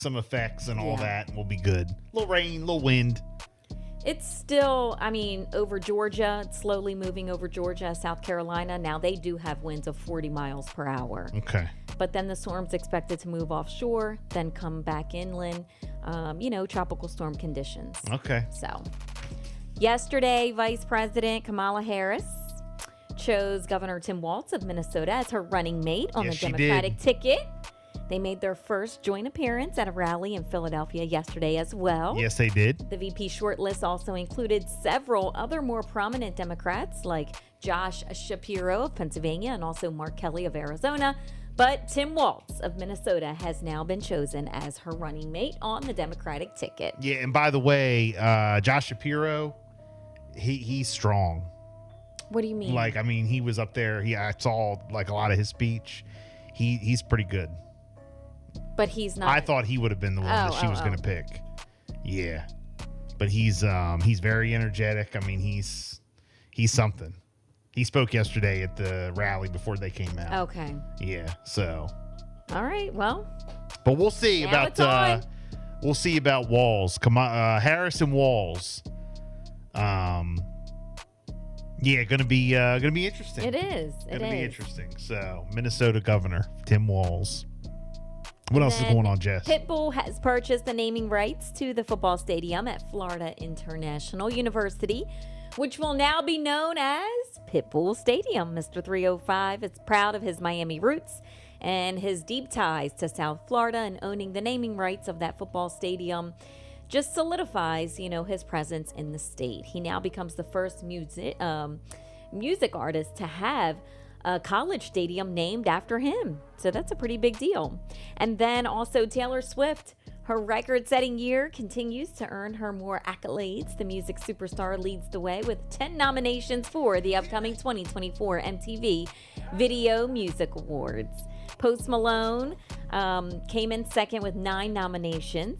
some effects and all that, and we'll be good. Little rain, little wind. It's still, over Georgia. It's slowly moving over Georgia, South Carolina. Now, they do have winds of 40 miles per hour. Okay. But then the storm's expected to move offshore, then come back inland, tropical storm conditions. Okay. So, yesterday, Vice President Kamala Harris chose Governor Tim Walz of Minnesota as her running mate on the Democratic ticket. They made their first joint appearance at a rally in Philadelphia yesterday as well. Yes, they did. The VP shortlist also included several other more prominent Democrats like Josh Shapiro of Pennsylvania and also Mark Kelly of Arizona. But Tim Walz of Minnesota has now been chosen as her running mate on the Democratic ticket. Yeah, and by the way, Josh Shapiro, he's strong. What do you mean? He was up there. I saw a lot of his speech. He's pretty good. But he's not. I thought he would have been the one that she was going to pick. Yeah, but he's very energetic. He's something. He spoke yesterday at the rally before they came out. Okay. Yeah. So. All right. Well. But we'll see about Walz. Harris and Walz. Yeah, gonna be interesting. It is. Gonna be interesting. So, Minnesota Governor Tim Walz. What else is going on, Jess? Pitbull has purchased the naming rights to the football stadium at Florida International University, which will now be known as Pitbull Stadium. Mr. 305 is proud of his Miami roots and his deep ties to South Florida, and owning the naming rights of that football stadium just solidifies, his presence in the state. He now becomes the first music artist to have a college stadium named after him. So that's a pretty big deal. And then also Taylor Swift, her record-setting year continues to earn her more accolades. The music superstar leads the way with 10 nominations for the upcoming 2024 MTV Video Music Awards. Post Malone came in second with 9 nominations.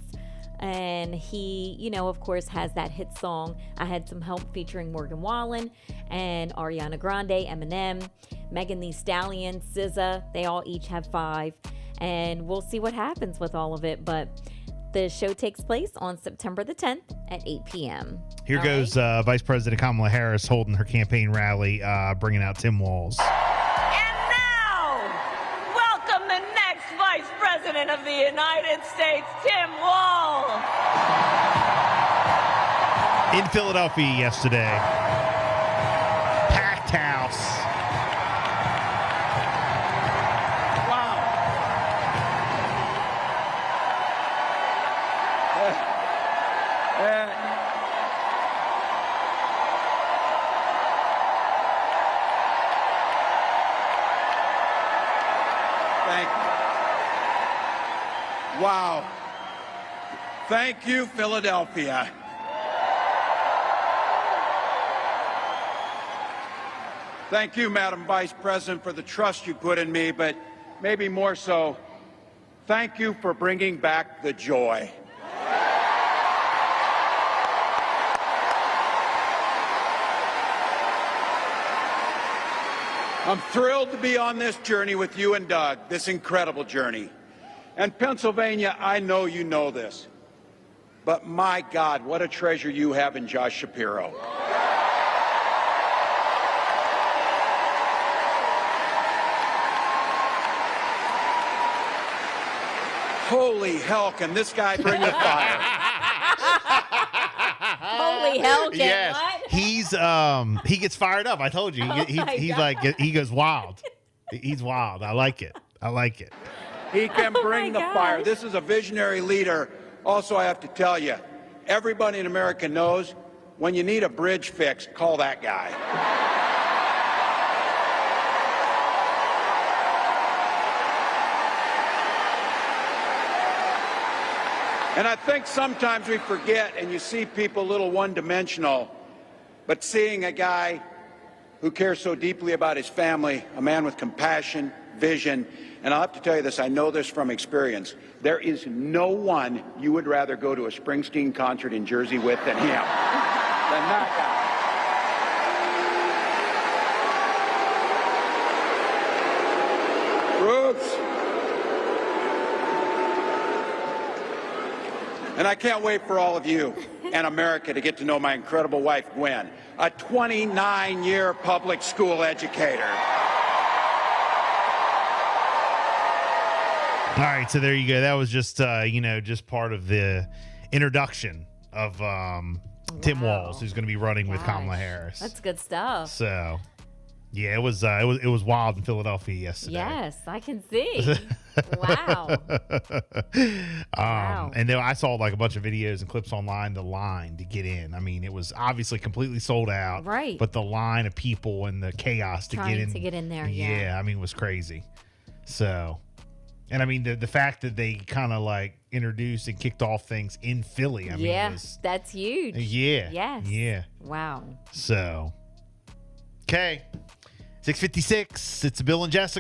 And he, of course, has that hit song, I Had Some Help, featuring Morgan Wallen and Ariana Grande, Eminem, Megan Thee Stallion, SZA. They all each have 5. And we'll see what happens with all of it. But the show takes place on September the 10th at 8 p.m. Here goes Vice President Kamala Harris holding her campaign rally, bringing out Tim Walz. Vice President of the United States, Tim Walz. In Philadelphia yesterday. Packed house. Wow. Thank you. Wow. Thank you, Philadelphia. Thank you, Madam Vice President, for the trust you put in me, but maybe more so, thank you for bringing back the joy. I'm thrilled to be on this journey with you and Doug, this incredible journey. And Pennsylvania, I know you know this, but my God, what a treasure you have in Josh Shapiro. Holy hell, can this guy bring the fire? Holy hell, can what? He gets fired up. I told you. He goes wild. He's wild. I like it. He can bring the fire. This is a visionary leader. Also, I have to tell you, everybody in America knows when you need a bridge fixed, call that guy. And I think sometimes we forget, and you see people a little one-dimensional, but seeing a guy who cares so deeply about his family, a man with compassion, vision, and I'll have to tell you this, I know this from experience, there is no one you would rather go to a Springsteen concert in Jersey with than him, than that guy. Roots. And I can't wait for all of you and America to get to know my incredible wife, Gwen, a 29-year public school educator. All right, so there you go. That was just, just part of the introduction of Tim Walz, who's going to be running with Kamala Harris. That's good stuff. So, yeah, it was wild in Philadelphia yesterday. Yes, I can see. Wow. Wow. And then I saw like a bunch of videos and clips online, the line to get in. I mean, it was obviously completely sold out. Right. But the line of people and the chaos to Trying get in. to get in there, Yeah, I mean, it was crazy. So, and I mean, the fact that they kind of like introduced and kicked off things in Philly. I mean, that's huge. Yeah. Yes. Yeah. Wow. So, okay. 6:56. It's Bill and Jessica.